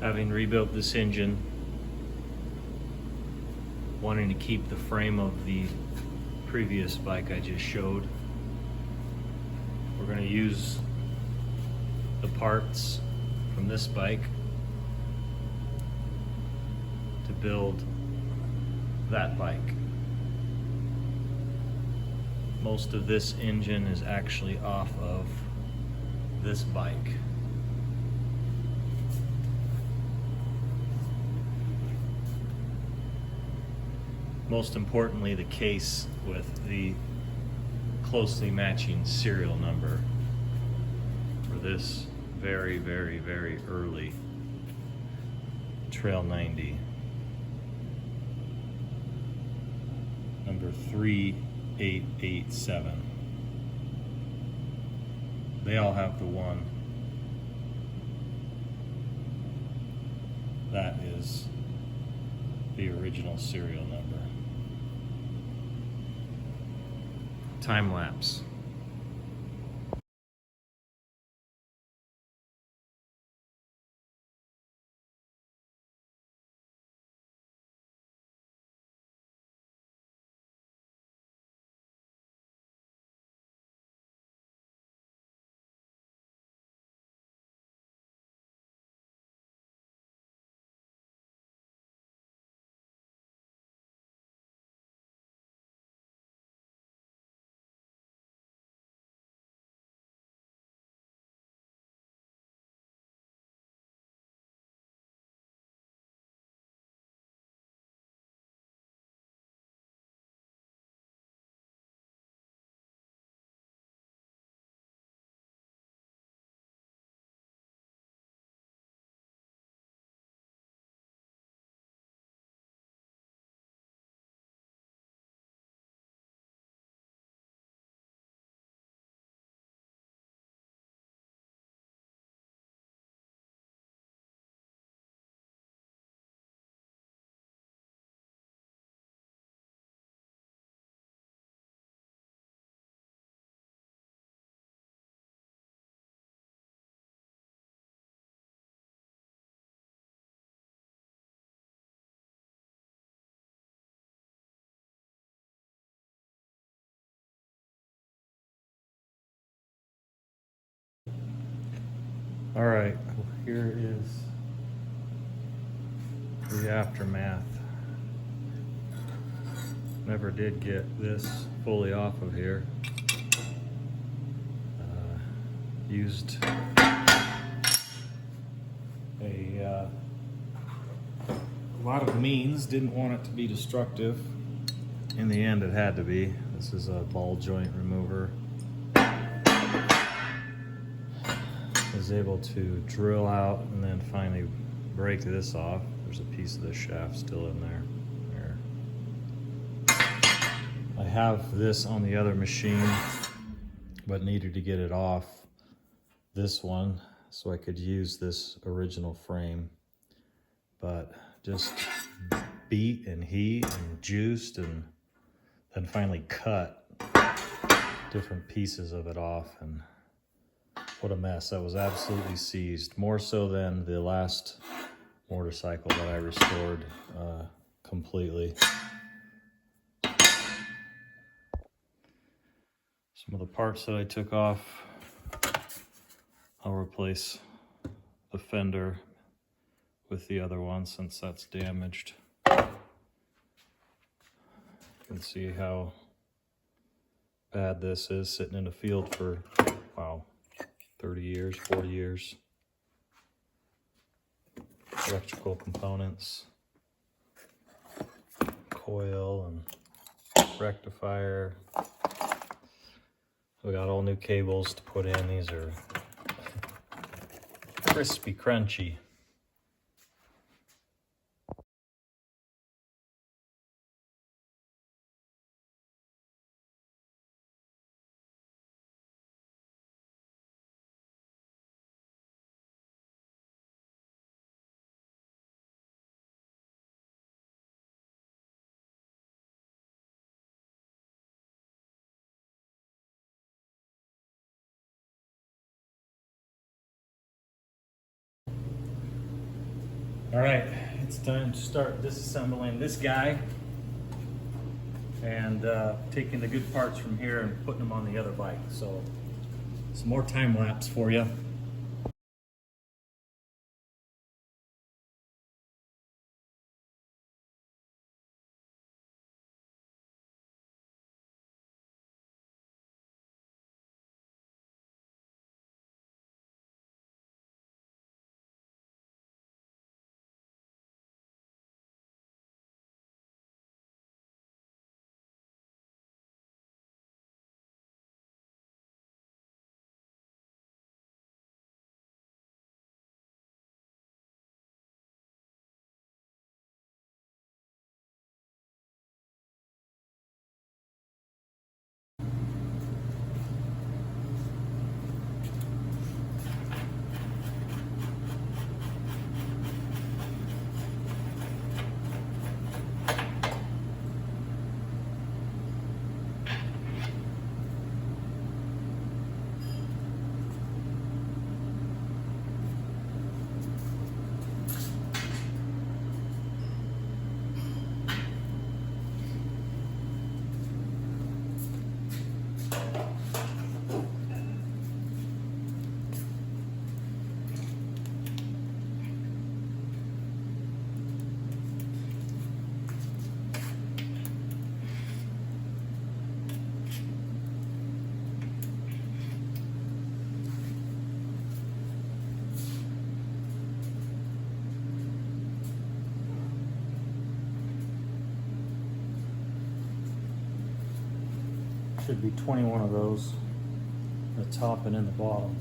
Having rebuilt this engine, wanting to keep the frame of the previous bike I just showed, we're going to use the parts from this bike to build that bike. Most of this engine is actually off of this bike. Most importantly, the case with the closely matching serial number for this very, very, very early Trail 90. Number 3887. They all have the one. That is the original serial number. Time lapse. All right, well, here is the aftermath. Never did get this fully off of here. Used a lot of means, didn't want it to be destructive. In the end, it had to be. This is a ball joint remover. Was able to drill out and then finally break this off. There's a piece of the shaft still in there. I have this on the other machine, but needed to get it off this one so I could use this original frame. But just beat and heat and juiced and then finally cut different pieces of it off, and what a mess. That was absolutely seized, more so than the last motorcycle that I restored completely. Some of the parts that I took off, I'll replace the fender with the other one since that's damaged. You can see how bad this is, sitting in the field for, wow, 30 years, 40 years. Electrical components, coil and rectifier. We got all new cables to put in. These are crispy, crunchy. All right, it's time to start disassembling this guy and taking the good parts from here and putting them on the other bike. So some more time lapse for you. Should be 21 of those, the top and in the bottom.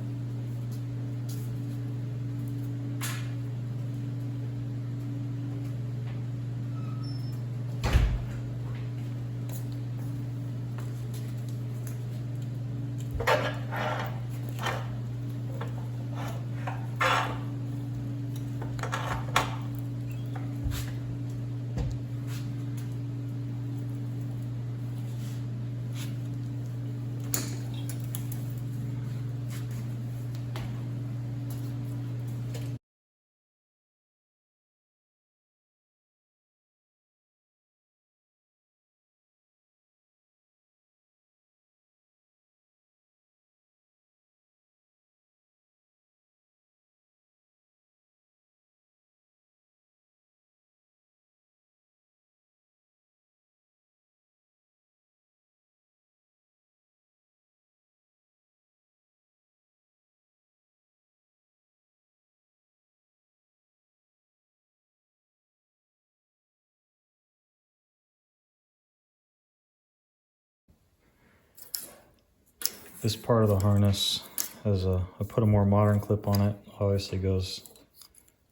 This part of the harness has I put a more modern clip on it. Obviously goes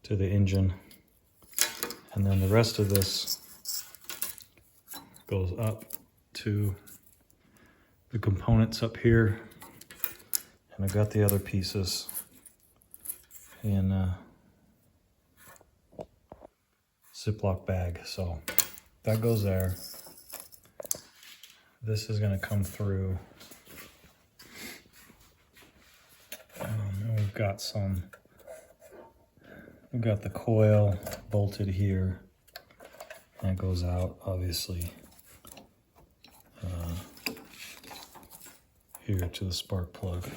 to the engine. And then the rest of this goes up to the components up here. And I've got the other pieces in a Ziploc bag. So that goes there. This is gonna come through. And we've got the coil bolted here. And it goes out, obviously, here to the spark plug.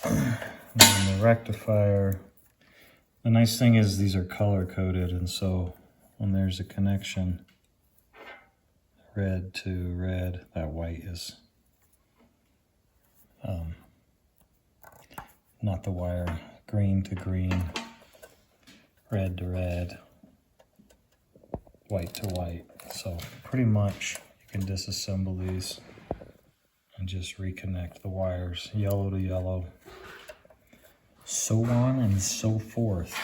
And then the rectifier, the nice thing is these are color coded, and so when there's a connection, red to red, that white is not the wire, green to green, red to red, white to white. So pretty much you can disassemble these and just reconnect the wires, yellow to yellow, so on and so forth.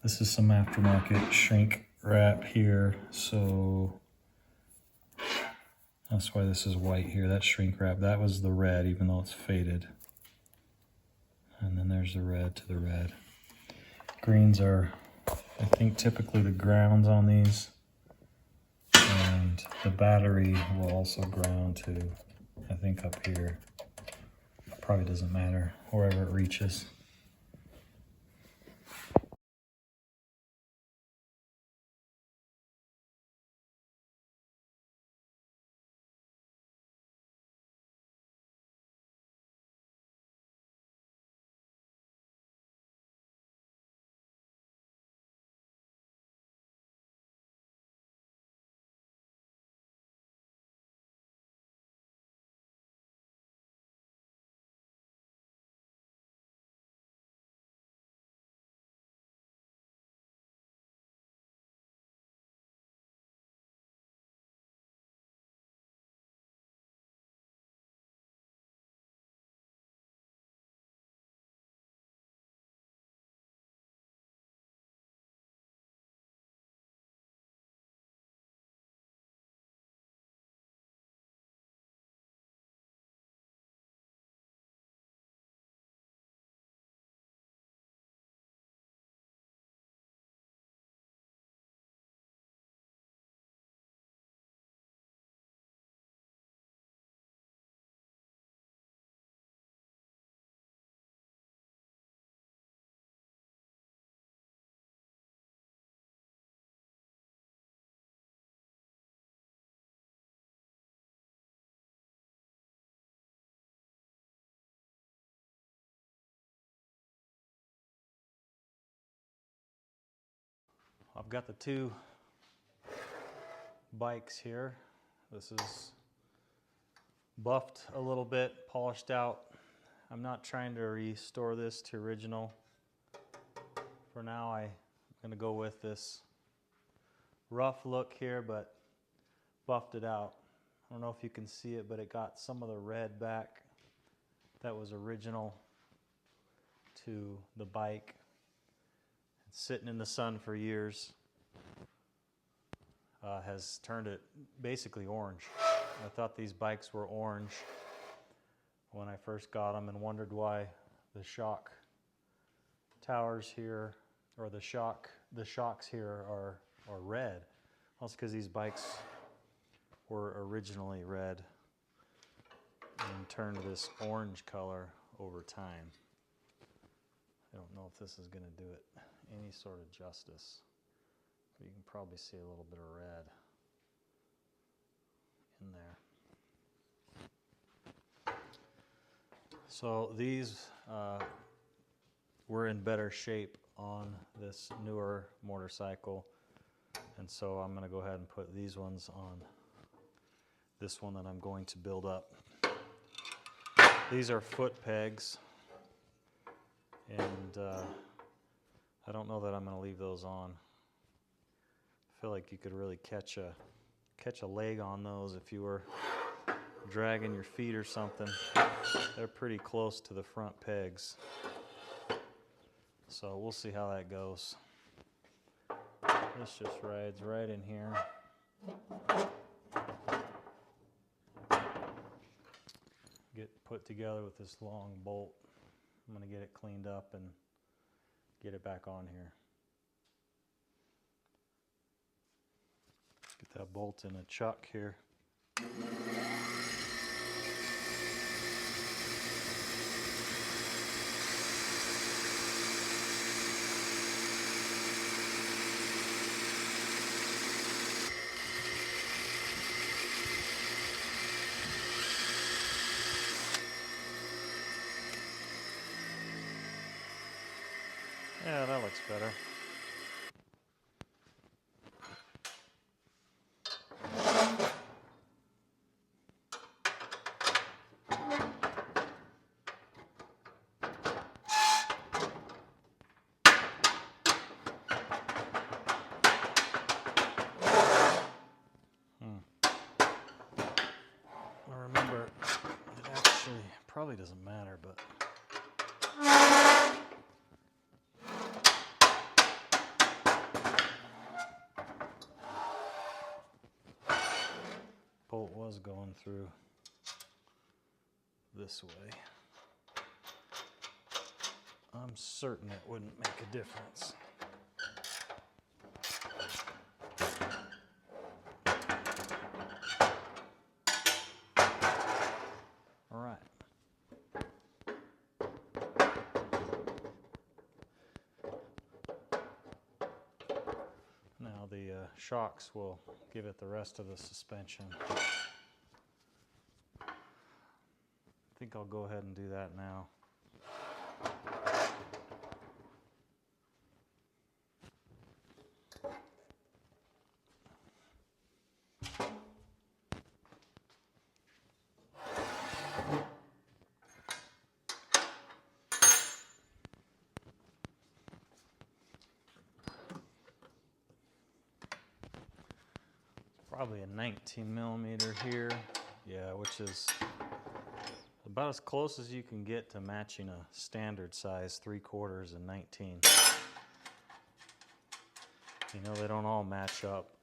This is some aftermarket shrink wrap here, so that's why this is white here. That shrink wrap, that was the red, even though it's faded. And then there's the red to the red. Greens are, I think, typically the grounds on these. And the battery will also ground to, I think, up here. Probably doesn't matter, wherever it reaches. I've got the two bikes here. This is buffed a little bit, polished out. I'm not trying to restore this to original. For now, I'm going to go with this rough look here, but buffed it out. I don't know if you can see it, but it got some of the red back that was original to the bike. It's sitting in the sun for years. Has turned it basically orange. I thought these bikes were orange when I first got them and wondered why the shock towers here, or the shocks here are red. Well, it's because these bikes were originally red and turned this orange color over time. I don't know if this is going to do it any sort of justice. But you can probably see a little bit of red in there. So these were in better shape on this newer motorcycle, and so I'm going to go ahead and put these ones on this one that I'm going to build up. These are foot pegs, and I don't know that I'm going to leave those on. I feel like you could really catch a leg on those if you were dragging your feet or something. They're pretty close to the front pegs. So we'll see how that goes. This just rides right in here. Get put together with this long bolt. I'm going to get it cleaned up and get it back on here. Get that bolt in a chuck here. Yeah, that looks better. I remember, it actually probably doesn't matter, but bolt was going through this way. I'm certain it wouldn't make a difference. All right. Now the shocks will give it the rest of the suspension. I think I'll go ahead and do that now. Probably a 19 millimeter here, yeah, which is about as close as you can get to matching a standard size 3/4 and 19. You know, they don't all match up.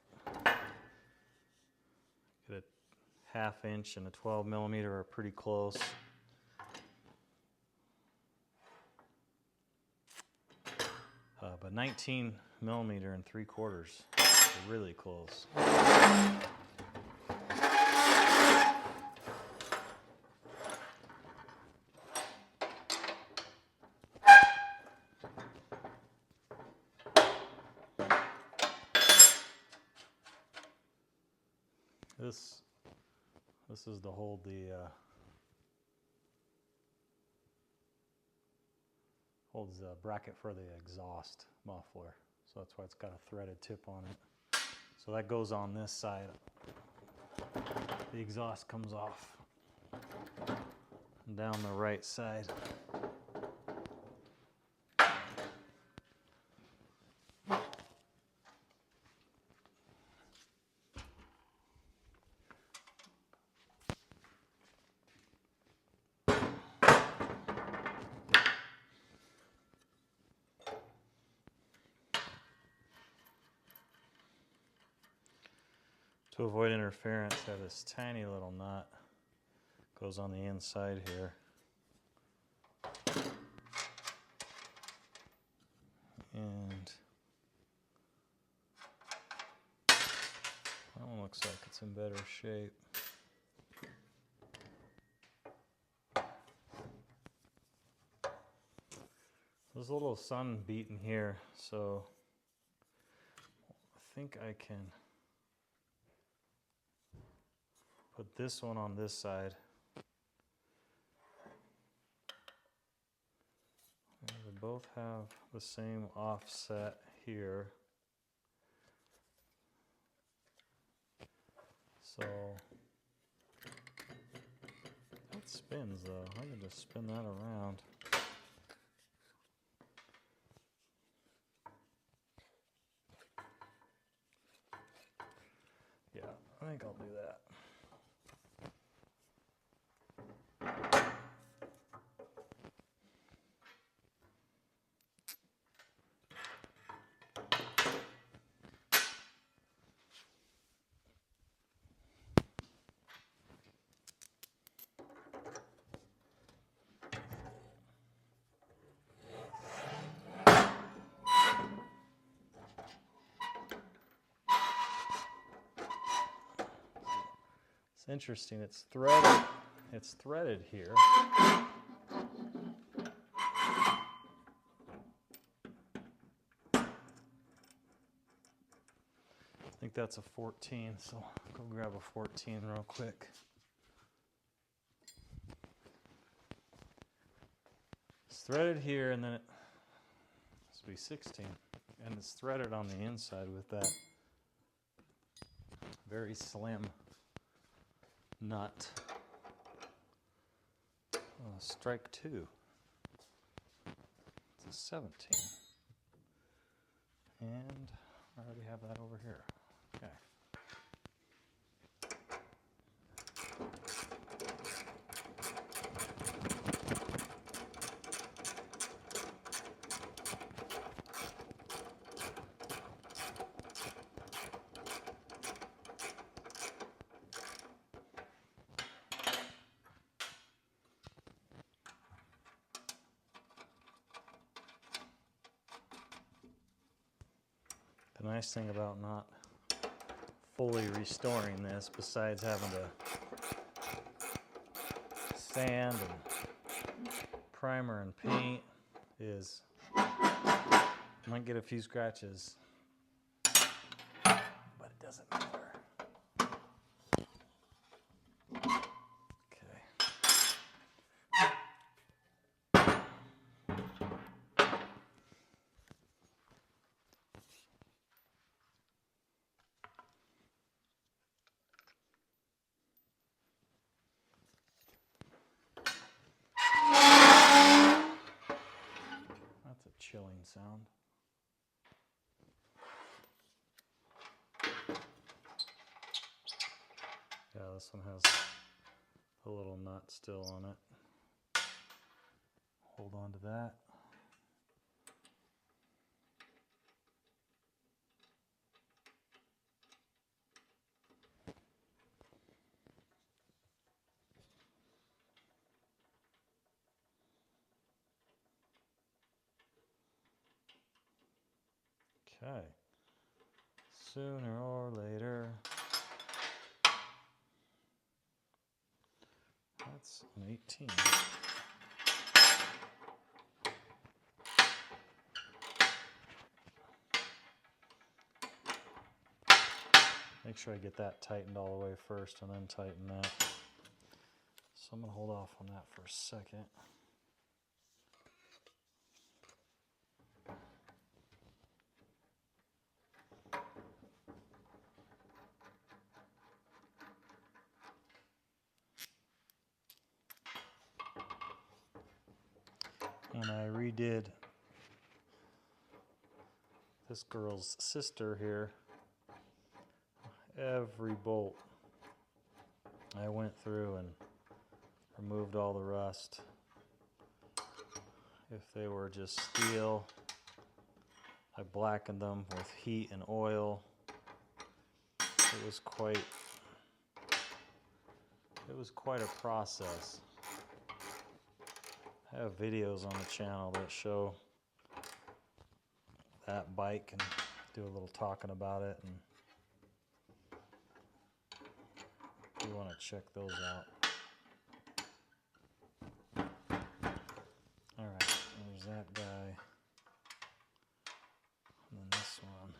Get a 1/2 inch and a 12 millimeter are pretty close. But 19 millimeter and 3/4 are really close. This is to hold the holds the bracket for the exhaust muffler. So that's why it's got a threaded tip on it. So that goes on this side. The exhaust comes off down the right side. To avoid interference, I have this tiny little nut goes on the inside here. And that one looks like it's in better shape. There's a little sun beating here, so I think I can put this one on this side. And they both have the same offset here. So that spins though. I can just spin that around. Yeah, I think I'll do that. It's interesting, it's threaded. It's threaded here. I think that's a 14, so I'll go grab a 14 real quick. It's threaded here, and then it must be 16, and it's threaded on the inside with that very slim nut. Strike 2. It's a 17. And I already have that over here. Okay. The nice thing about not fully restoring this, besides having to sand and primer and paint, is might get a few scratches, but it doesn't matter. That's a chilling sound. Yeah, this one has a little nut still on it. Hold on to that. Okay. Sooner or later. That's an 18. Make sure I get that tightened all the way first and then tighten that. So I'm going to hold off on that for a second. redid this girl's sister here. Every bolt I went through and removed all the rust. If they were just steel, I blackened them with heat and oil. It was quite a process. I have videos on the channel that show that bike and do a little talking about it, and if you want to check those out. Alright, there's that guy. And then this one.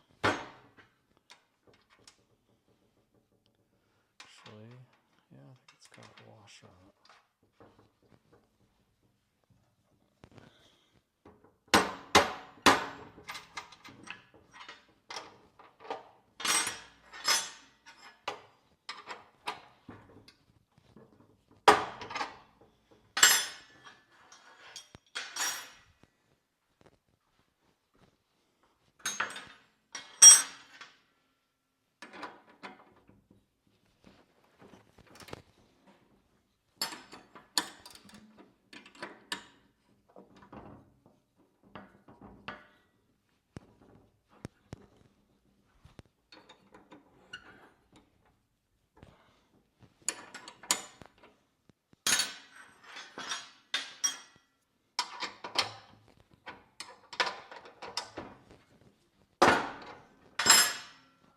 Actually, yeah, I think it's got a washer on it.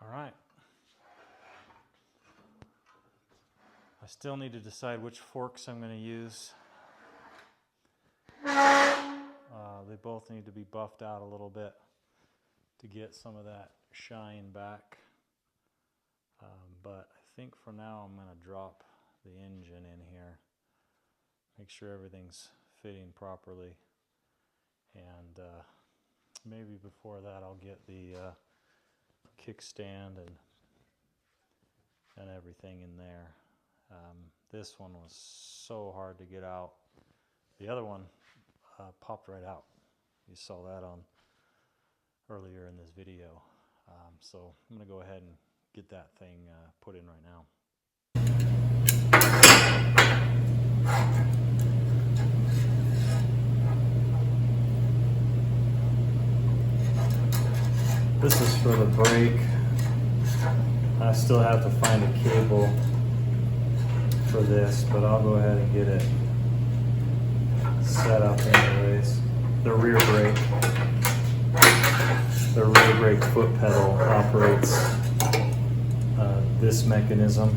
Alright. I still need to decide which forks I'm going to use. They both need to be buffed out a little bit to get some of that shine back. But I think for now I'm going to drop the engine in here. Make sure everything's fitting properly. And maybe before that I'll get the kickstand and everything in there. This one was so hard to get out. The other one popped right out. You saw that on earlier in this video. So I'm going to go ahead and get that thing put in right now. This is for the brake. I still have to find a cable for this, but I'll go ahead and get it set up anyways. The rear brake foot pedal operates this mechanism,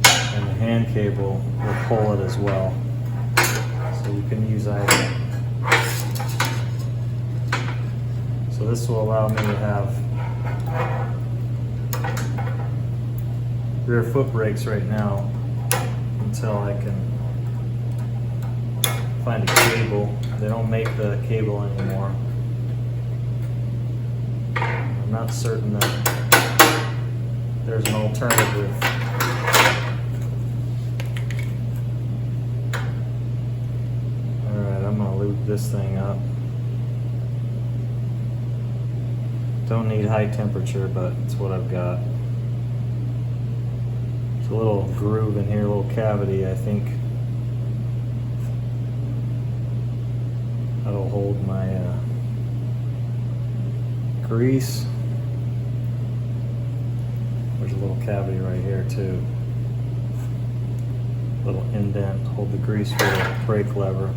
and the hand cable will pull it as well. So you can use either. So this will allow me to have rear foot brakes right now until I can find a cable. They don't make the cable anymore. I'm not certain that there's an alternative. Alright, I'm going to lube this thing up. Don't need high temperature, but it's what I've got. There's a little groove in here, a little cavity, I think. That'll hold my grease. There's a little cavity right here too. Little indent to hold the grease for the brake lever.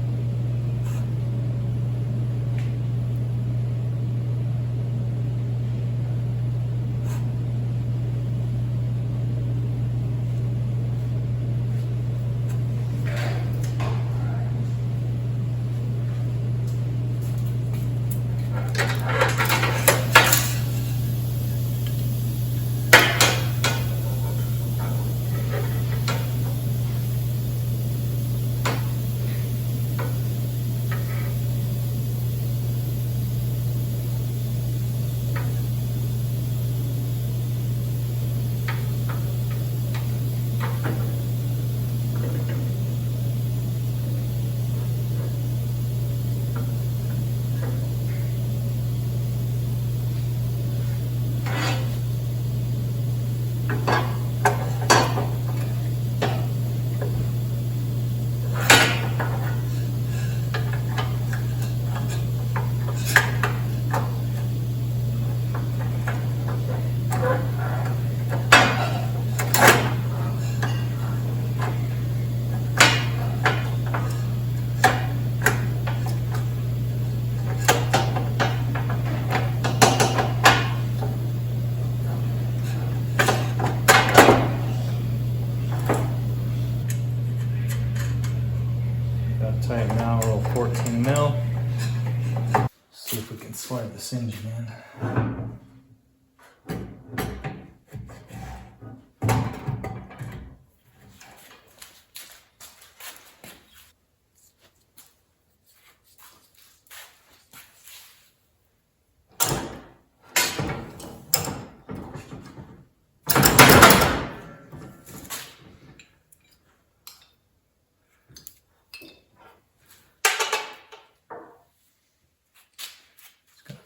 if we can slide this engine in.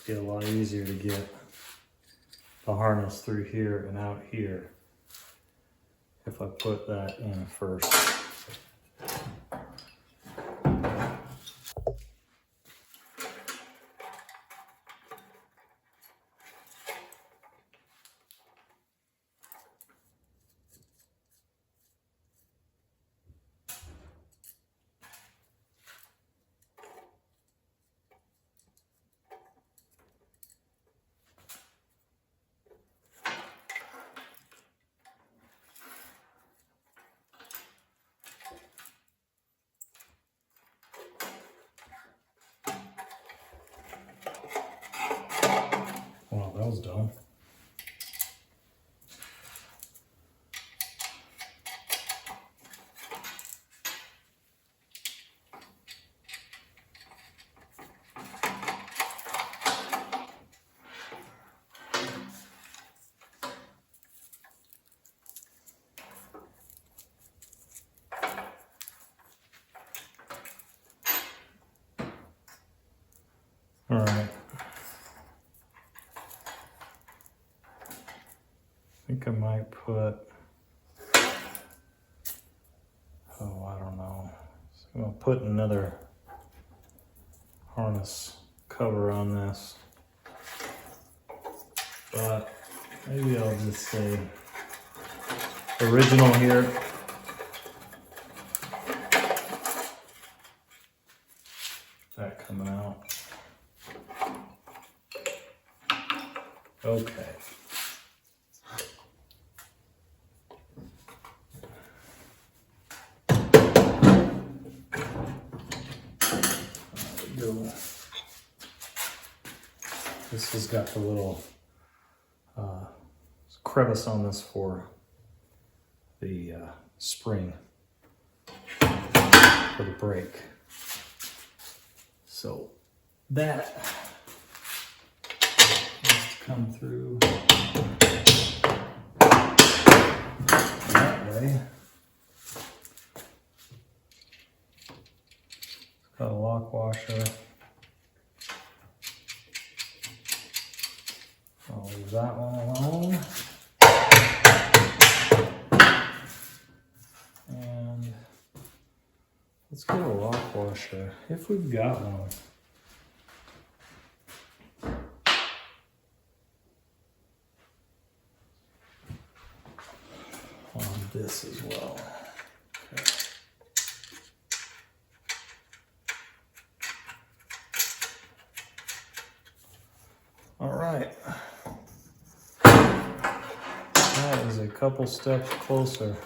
Be a lot easier to get the harness through here and out here if I put that in first. Wow, that was dumb. All right. I think I might put, oh, I don't know. So I'm gonna put another harness cover on this, but maybe I'll just say original here. That coming out. Okay. This has got the little crevice on this for the spring for the brake. So that has to come through that way. It's got a lock washer. I'll leave that one alone. And let's get a lock washer, if we've got one. On this as well. Okay. All right. That is a couple steps closer.